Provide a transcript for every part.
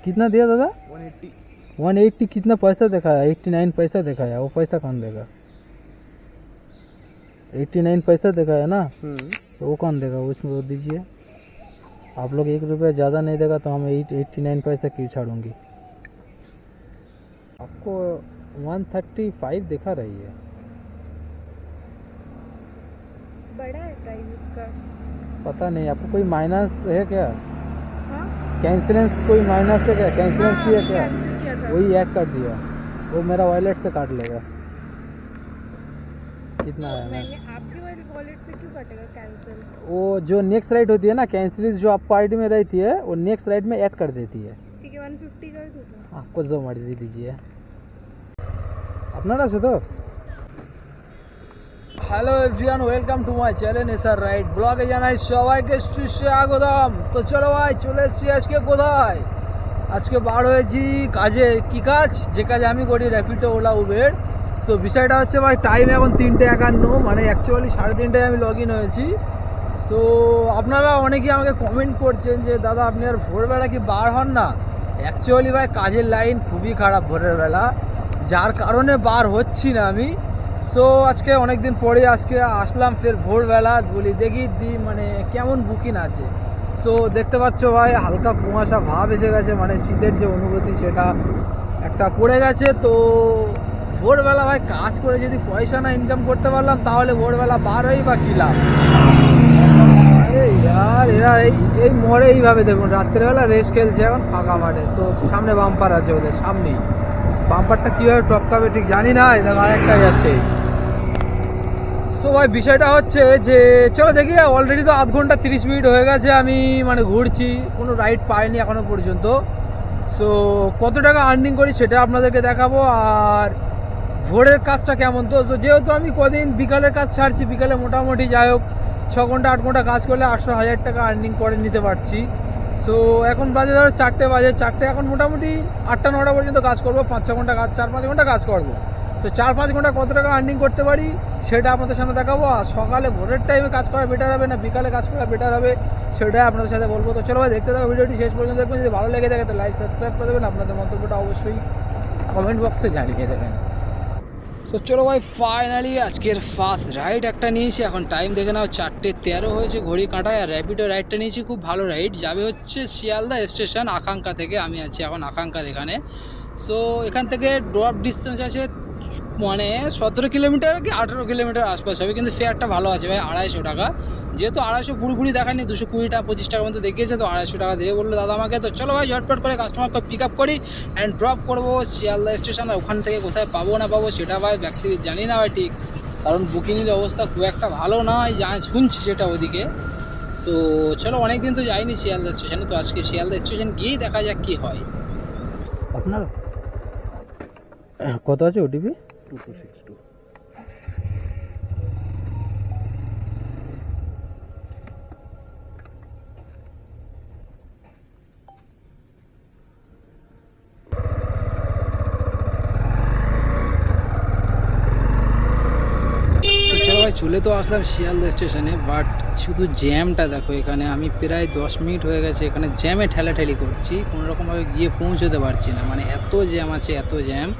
कितना दिया दादा? 180। 180 कितना पैसा दिखाया? 89 पैसा दिखाया। वो पैसा कौन देगा? 89 पैसा दिखाया ना, तो वो कौन देगा? उसमें वो दीजिए। आप लोग 1 रुपया ज़्यादा नहीं देगा तो हम 89 पैसा क्यों छाड़ूंगी? आपको 135 दिखा रही है। बड़ा है प्राइस इसका। पता नहीं आपको कोई माइनस है क्या? हाँ? कैंसिलेंस कोई माइनस है क्या? कैंसिलेंस हाँ, किया क्या? कैंसिल किया था। वही ऐड कर दिया। वो मेरा वॉलेट से काट लेगा। कितना है ना? मैंने आपके वॉलेट से क्यों कटेगा कैंसिल? वो जो नेक्स्ट राइट होती है ना, कैंसिल जो आपको आईडी में रहती है वो नेक्स्ट राइट में ऐड कर देती है। ठीक है 150 कर दूँ। आपको जो मर्जी दीजिए। আপনারা আছে তো? Hello everyone, welcome to my channel SR ride ব্লগে জানাই সবাইকে সুস্বাগতম। তো চলো ভাই, চলে এসেছি আজকে কোথায়? আজকে বার হয়েছি কাজে। কি কাজ? যে কাজ আমি করি, র্যাপিডো, ওলা, উবের। সো বিষয়টা হচ্ছে ভাই, টাইম এখন 3:51, মানে অ্যাকচুয়ালি 3:30টায় আমি লগ ইন হয়েছি। তো আপনারা অনেকেই আমাকে কমেন্ট করছেন যে দাদা আপনি আর ভোরবেলা কি বার হন না? অ্যাকচুয়ালি ভাই কাজের লাইন খুবই খারাপ ভোরের বেলা, যার কারণে বার হচ্ছি না আমি। সো আজকে অনেক দিন পরে আজকে আসলাম ফের ভোরবেলা, বলি দেখি মানে কেমন বুকিং আছে। সো দেখতে পাচ্ছ ভাই, হালকা কুয়াশা ভাব এসে গেছে, মানে শীতের যে অনুভূতি সেটা একটা পড়ে গেছে। তো ভোরবেলা ভাই কাজ করে যদি পয়সা না ইনকাম করতে পারলাম তাহলে ভোরবেলা বার হই বা কী লাভ? আরে ইয়ার, এরা এই মোড়ে এইভাবে দেখুন রাত্রেবেলা রেস খেলছে এখন ফাঁকা মাঠে। সো সামনে বাম্পার আছে ওদের সামনেই, বাম্পারটা কীভাবে টপকাবে ঠিক জানি না। এটা আরেকটা যাচ্ছে। সো ভাই বিষয়টা হচ্ছে যে চলো দেখি, অলরেডি তো আধ ঘন্টা 30 মিনিট হয়ে গেছে আমি মানে ঘুরছি, কোনো রাইড পাইনি এখনো পর্যন্ত। সো কত টাকা আর্নিং করি সেটা আপনাদেরকে দেখাবো, আর ভোরের কাজটা কেমন। তো যেহেতু আমি কদিন বিকালের কাজ ছাড়ছি, বিকালে মোটামুটি যাই হোক 6 ঘন্টা 8 ঘন্টা কাজ করলে 800-1000 টাকা আর্নিং করে নিতে পারছি। সো এখন বাজে ধরো 4টে বাজে, 4টে এখন মোটামুটি 8টা-9টা পর্যন্ত কাজ করবো, 5-6 ঘন্টা কাজ, 4-5 ঘন্টা কাজ করবো। তো 4-5 ঘন্টা কত টাকা আর্নিং করতে পারি সেটা আপনাদের সামনে দেখাবো। আর সকালে ভোরের টাইমে কাজ করা বেটার হবে না বিকালে কাজ করা বেটার হবে সেটাই আপনাদের সাথে বলবো। তো চলো ভাই দেখতে থাকো ভিডিওটি শেষ পর্যন্ত দেখবেন। যদি ভালো লেগে থাকে তো লাইক সাবস্ক্রাইব করে দেবেন, আপনাদের মন্তব্যটা অবশ্যই কমেন্ট বক্সে জানিয়ে দেবেন। তো চলো ভাই, ফাইনালি আজকের ফার্স্ট রাইড একটা নিয়েছি। এখন টাইম দেখে নাও 4:13 হয়েছে ঘড়ি কাঁটায়। আর র্যাপিডো রাইডটা নিয়েছি, খুব ভালো রাইড, যাবে হচ্ছে শিয়ালদা স্টেশন আকাঙ্ক্ষা থেকে। আমি আছি এখন আকাঙ্ক্ষার এখানে। সো এখান থেকে ড্রপ ডিস্টেন্স আছে মানে 17 কিলোমিটার কি 18 কিলোমিটার আশপাশ হবে, কিন্তু ফেয়ারটা ভালো আছে ভাই, 250 টাকা। যেহেতু 250 পুরোপুরি দেখায়নি, 220 টাকা 25 টাকার মতো দেখিয়েছে, তো 250 টাকা দিয়ে বললো দাদা আমাকে। তো চলো ভাই ঝটপট করে কাস্টমারকে পিক আপ করি অ্যান্ড ড্রপ করবো শিয়ালদা স্টেশন। আর ওখান থেকে কোথায় পাবো না পাবো সেটা ভাই ব্যক্তি জানি না ভাই ঠিক, কারণ বুকিংয়ের অবস্থা খুব একটা ভালো নয় যা শুনছি সেটা ওদিকে। সো চলো, অনেক দিন তো যাইনি শিয়ালদা স্টেশনে, তো আজকে শিয়ালদা স্টেশন গিয়েই দেখা যাক কী হয়। আপনার কত আছে ওটিপি? 2262। চলো ভাই, চলে তো আসলাম শিয়ালদা স্টেশনে, বাট শুধু জ্যামটা দেখো এখানে। আমি প্রায় 10 মিনিট হয়ে গেছে এখানে জ্যামে ঠেলাঠেলি করছি, কোনোরকমভাবে গিয়ে পৌঁছতে পারছি না, মানে এত জ্যাম আছে, এত জ্যাম।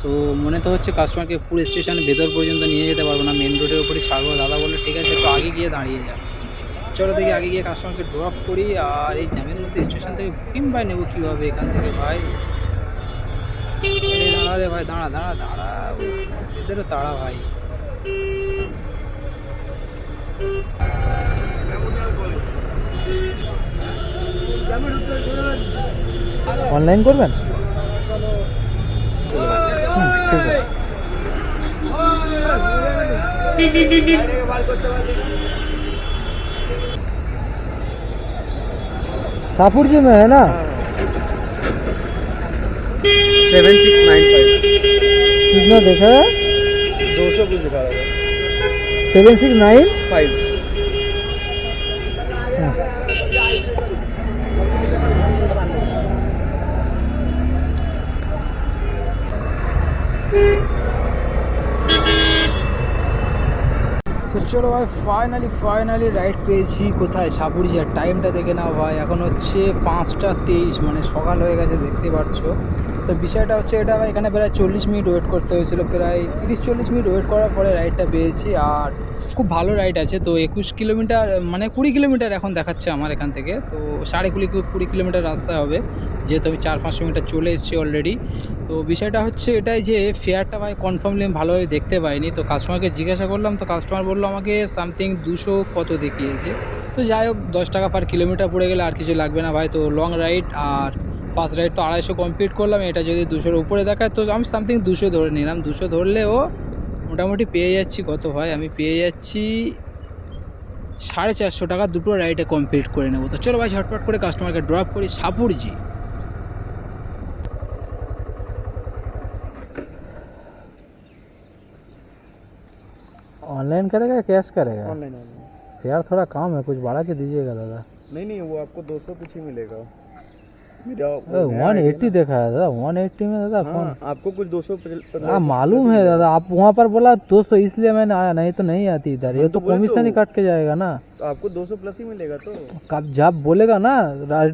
সো মনে তো হচ্ছে কাস্টমারকে পুরো স্টেশনের ভেতর পর্যন্ত নিয়ে যেতে পারবো না, মেন রোডের উপরে ছাড়বো। দাদা বললো ঠিক আছে একটু আগে গিয়ে দাঁড়িয়ে যাও। চলো দেখি আগে গিয়ে কাস্টমারকে ড্রপ করি। আর এই জ্যামের মধ্যে স্টেশন থেকে বুকিং ভাই নেবো কীভাবে এখান থেকে ভাই? দাঁড়া রে ভাই, দাঁড়া দাঁড়া দাঁড়া, এদেরও তাড়া ভাই। অনলাইন করবেন? सापुर जी में है ना? 7695। कितना देखा है? 200 कुछ दिखा रहा है। 769। তো চলো ভাই ফাইনালি রাইড পেয়েছি। কোথায়? সাপুরজি। আর টাইমটা দেখে নাও ভাই, এখন হচ্ছে 5টা 23, মানে সকাল হয়ে গেছে, দেখতে পাচ্ছ। তো বিষয়টা হচ্ছে এটা ভাই, এখানে প্রায় 40 মিনিট ওয়েট করতে হয়েছিল, প্রায় 30-40 মিনিট ওয়েট করার পরে রাইডটা পেয়েছি। আর খুব ভালো রাইড আছে। তো 21 কিলোমিটার, মানে 20 কিলোমিটার এখন দেখাচ্ছে আমার এখান থেকে। তো 20 কিলোমিটার রাস্তা হবে, যেহেতু আমি 4-5 মিটার চলে এসেছি অলরেডি। তো বিষয়টা হচ্ছে এটাই যে ফেয়ারটা ভাই কনফার্মলি আমি ভালোভাবে দেখতে পাইনি। তো কাস্টমারকে জিজ্ঞাসা করলাম, তো কাস্টমার বললো আমাকে সামথিং 200 কত দেখিয়েছে। তো যাই হোক, 10 টাকা পার কিলোমিটার পড়ে গেলে আর কিছু লাগবে না ভাই। তো লং রাইড আর ফার্স্ট রাইড তো 250 কমপ্লিট করলাম, এটা যদি 200-র উপরে দেখায় তো আমি সামথিং 200 ধরে নিলাম। 200 ধরলেও মোটামুটি পেয়ে যাচ্ছি কত ভাই, আমি পেয়ে যাচ্ছি 450 টাকা দুটো রাইডে কমপ্লিট করে নেবো। তো চলো ভাই ঝটপট করে কাস্টমারকে ড্রপ করি সাপুরজি। ऑनलाइन करेगा या कैश करेगा? ऑनलाइन ऑनलाइन यार थोड़ा काम है, कुछ बढ़ा के दीजिएगा दादा। नहीं वो आपको 200 कुछ ही मिलेगा मेरा। 180 देखा है दादा, 180 में दादा कौन? हाँ, आपको कुछ 200 हाँ मालूम है दादा, आप वहाँ पर बोला 200 इसलिए मैंने आया, नहीं तो नहीं आती इधर। ये तो तो वही कमीशन ही तो। कट के जाएगा ना। तो आपको 200 प्लस ही मिलेगा। तो कब जब बोलेगा ना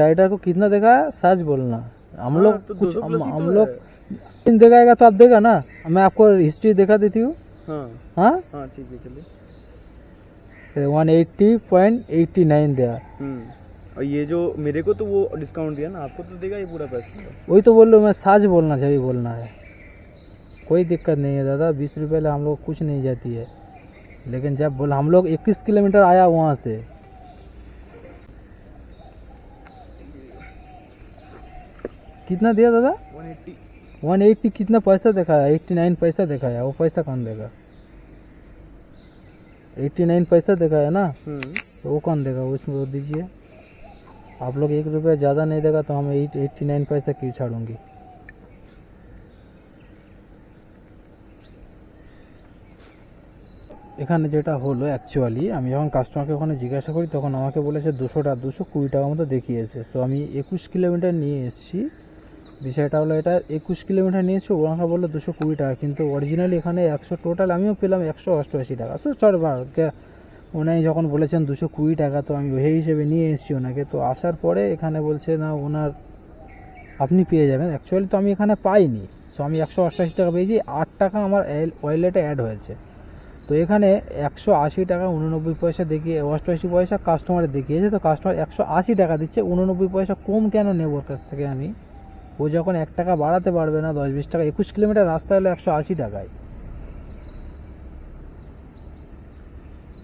राइडर को कितना देखा है, सच बोलना। हम लोग तो कुछ 200 प्लस ही हम तो लोग है। देगा तो आप देगा ना, मैं आपको हिस्ट्री दिखा देती हूँ। हाँ हाँ हाँ ठीक है चलिए। 180.89 दिया। और ये जो मेरे को तो वो डिस्काउंट दिया ना, आपको तो देगा ये पूरा पैसा। वही तो बोल रहा हूँ मैं, सच बोलना चाहिए, बोलना है, कोई दिक्कत नहीं है दादा। 20 रुपये हम लोग कुछ नहीं जाती है, लेकिन जब बोला हम लोग 21 किलोमीटर आया वहाँ से। कितना दिया दादा? 180। 180 कितना पैसा दिखाया? 89 पैसा दिखाया। वो पैसा कौन देगा? 89 पैसा दिखाया ना, तो वो कौन देगा? उसमें वो दीजिए। आप लोग 1 रुपया ज़्यादा नहीं देगा तो हमें 89 पैसा क्यों छाड़ूंगी। এখানে যেটা হলো অ্যাকচুয়ালি, আমি যখন কাস্টমারকে ওখানে জিজ্ঞাসা করি তখন আমাকে বলেছে 220 টাকা মতো দেখিয়েছে। সো আমি 21 কিলোমিটার নিয়ে এসেছি। বিষয়টা হলো এটা, 21 কিলোমিটার নিয়েছি, ওনাকে বললো 220 টাকা, কিন্তু অরিজিনালি এখানে 100 টোটাল আমিও পেলাম 188 টাকা। সো চল উনি যখন বলেছেন 220 টাকা, তো আমি ওই হিসেবে নিয়ে এসেছি ওনাকে। তো আসার পরে এখানে বলছে না ওনার আপনি পেয়ে যাবেন। অ্যাকচুয়ালি তো আমি এখানে পাইনি। সো আমি 188 টাকা পেয়েছি, 8 টাকা আমার ওয়ালেটে অ্যাড হয়েছে। তো এখানে 180 টাকা 89 পয়সা দেখিয়ে 88 পয়সা কাস্টমারে দেখিয়েছে। তো কাস্টমার 180 টাকা দিচ্ছে, 89 পয়সা কম কেন নেব ওর কাছ থেকে আমি? ও যখন 1 টাকা বাড়াতে পারবে না, 10-20 টাকা, 21 কিলোমিটার রাস্তা হলো 180 টাকায়,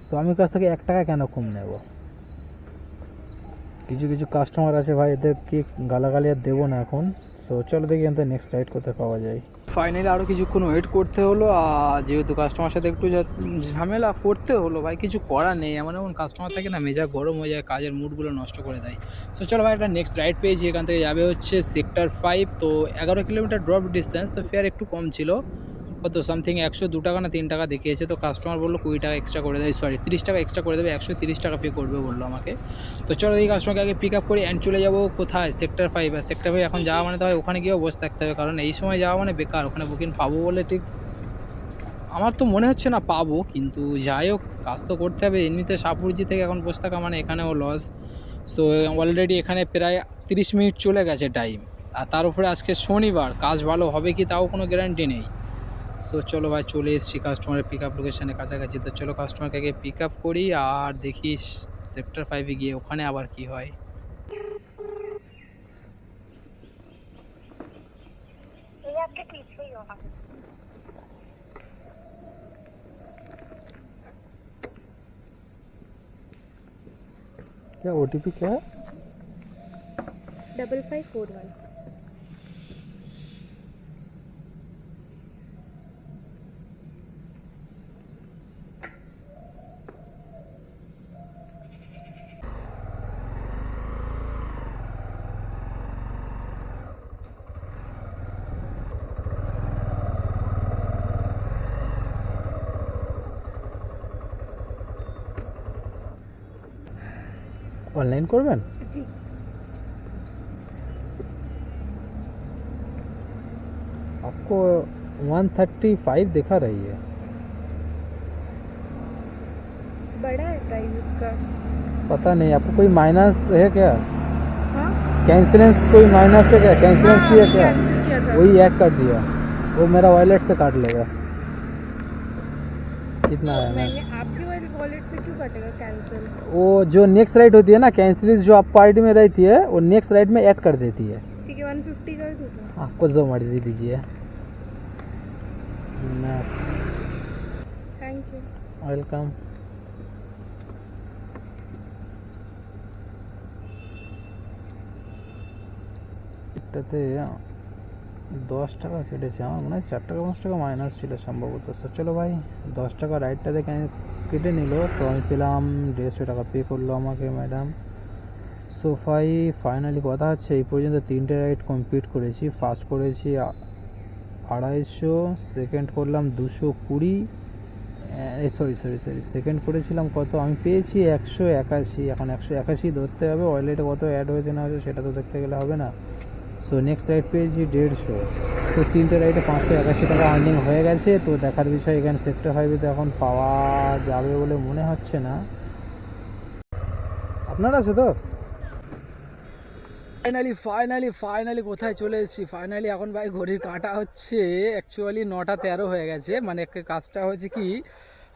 তো আমি কাছ থেকে 1 টাকা কেন কম নেব? কিছু কাস্টমার আছে ভাই, এদেরকে গালাগালি আর দেবো না এখন। সো চলো দেখি এখান থেকে নেক্সট রাইড কোথায় পাওয়া যায়। ফাইনালি আরও কিছুক্ষণ ওয়েট করতে হলো, আর যেহেতু কাস্টমার সাথে একটু ঝামেলা করতে হলো ভাই, কিছু করার নেই। এমন কাস্টমার থাকে না, মেজাজ গরম হয়ে যায়, কাজের মুডগুলো নষ্ট করে দেয়। সো চলো ভাই একটা নেক্সট রাইড পেয়েছি, এখান থেকে যাবে হচ্ছে সেক্টর 5। তো 11 কিলোমিটার ড্রপ ডিস্টেন্স, তো ফেয়ার একটু কম ছিল, কত সামথিং 102 টাকা না 3 টাকা দেখিয়েছে। তো কাস্টমার বললো 20 টাকা এক্সট্রা করে দেয়, 30 টাকা এক্সট্রা করে দেবে, 130 টাকা পে করবে বললো আমাকে। তো চলো এই কাস্টমারকে আগে পিক আপ করি অ্যান্ড চলে যাবো কোথায়, সেক্টর 5। আর সেক্টর 5 এখন যাওয়া মানে তো হয় ওখানে গিয়েও বসে থাকতে হবে, কারণ এই সময় যাওয়া মানে বেকার। ওখানে বুকিং পাবো বলে ঠিক আমার তো মনে হচ্ছে না পাবো, কিন্তু যাই হোক কাজ তো করতে হবে। এমনিতে সাপুরজি থেকে এখন বসে থাকা মানে এখানেও লস। সো অলরেডি এখানে প্রায় 30 মিনিট চলে গেছে টাইম, আর তার উপরে আজকে শনিবার, কাজ ভালো হবে কি তাও কোনো গ্যারান্টি নেই। সো চলো ভাই চলে এসেছি কাস্টমারের পিক আপ লোকেশানে কাছাকাছি। তো চলো কাস্টমারকে আগে পিক আপ করি, আর দেখি সেক্টর 5-এ গিয়ে ওখানে আবার কি হয়। क्या OTP क्या है? 5541। অনলাইন করবেন? जी आपको 135 दिखा रही है। प्राइस इसका? पता नहीं आपको कोई माइनस है क्या? हाँ कैंसिलेंस कोई माइनस है क्या? कैंसिलेंस हाँ, किया अभी क्या? cancel किया था। वही ऐड कर दिया, वो मेरा वॉलेट से काट लेगा। कितना है मैं मैंने आपके वाली वॉलेट से क्यों कटेगा कैंसिल? वो जो नेक्स्ट राइट होती है ना, कैंसिल जो आपको आईडी में रहती है वो नेक्स्ट राइट में ऐड कर देती है। ठीक है 150 कर दूँगा। आपको जो मर्जी दीजिए। Thank you. वेलकम। এটাতে 10 টাকা কেটেছে, আমার মনে হয় 4 টাকা 5 টাকা মাইনাস ছিল সম্ভবত। তো চলো ভাই, 10 টাকা রাইটটাতে কেটে নিল, তো আমি পেলাম 150 টাকা পে করলো আমাকে ম্যাডাম। সো ভাই ফাইনালি কথা হচ্ছে এই পর্যন্ত 3টে রাইড কমপ্লিট করেছি। ফার্স্ট করেছি 250, সেকেন্ড করলাম 220, সরি সেকেন্ড করেছিলাম কত, আমি পেয়েছি 181। এখন 181 ধরতে হবে, ওয়ালেটে কত অ্যাড হয়েছে না হয়েছে সেটা তো দেখতে গেলে হবে না। সো নেক্সট রাইড পেয়েছি 150। তো 3টে রাইডে 581 টাকা আর্নিং হয়ে গেছে। তো দেখার বিষয় এখানে সেক্টর 5 তো এখন পাওয়া যাবে বলে মনে হচ্ছে না। আপনার আছে তো? ফাইনালি কোথায় চলে এসেছি? ফাইনালি এখন ভাই ঘড়ির কাঁটা হচ্ছে অ্যাকচুয়ালি 9টা 13 হয়ে গেছে। মানে কাজটা হয়েছে কি,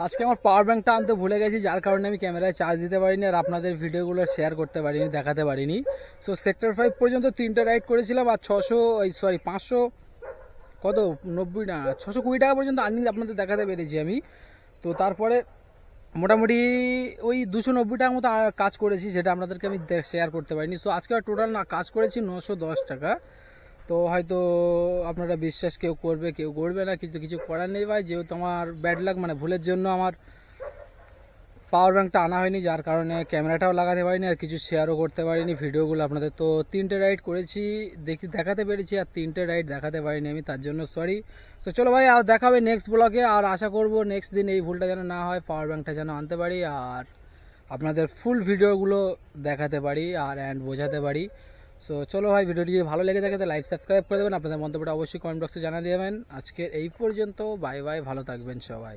আজকে আমার পাওয়ার ব্যাঙ্কটা আনতে ভুলে গেছি, যার কারণে আমি ক্যামেরায় চার্জ দিতে পারিনি আর আপনাদের ভিডিওগুলো শেয়ার করতে পারিনি, দেখাতে পারিনি। সো সেক্টর 5 পর্যন্ত 3টে রাইড করেছিলাম আর 500 কত 90 না 620 টাকা পর্যন্ত আর্নিং আপনাদের দেখাতে পেরেছি আমি। তো তারপরে মোটামুটি ওই 290 টাকার মতো কাজ করেছি, সেটা আপনাদেরকে আমি শেয়ার করতে পারিনি। সো আজকে টোটাল না কাজ করেছি 910 টাকা। তো হয়তো আপনারা বিশ্বাস কেউ করবে কেউ করবে না, কিন্তু কিছু করার নেই ভাই, যেহেতু আমার ব্যাড লাক মানে ভুলের জন্য আমার পাওয়ার ব্যাঙ্কটা আনা হয়নি, যার কারণে ক্যামেরাটাও লাগাতে পারিনি আর কিছু শেয়ারও করতে পারিনি ভিডিওগুলো আপনাদের। তো 3টে রাইড করেছি, দেখাতে পেরেছি আর 3টে রাইড দেখাতে পারিনি আমি, তার জন্য সরি। তো চলো ভাই, আর দেখা হবে নেক্সট ব্লগে। আর আশা করব নেক্সট দিন এই ভুলটা যেন না হয়, পাওয়ার ব্যাঙ্কটা যেন আনতে পারি আর আপনাদের ফুল ভিডিওগুলো দেখাতে পারি আর বোঝাতে পারি। সো চলো ভাই, ভিডিওটি যদি ভালো লেগে থাকে তো লাইক সাবস্ক্রাইব করে দেবেন, আপনাদের মন্তব্যটা অবশ্যই কমেন্ট বক্সে জানা দেবেন। আজকে এই পর্যন্ত, বাই বাই, ভালো থাকবেন সবাই।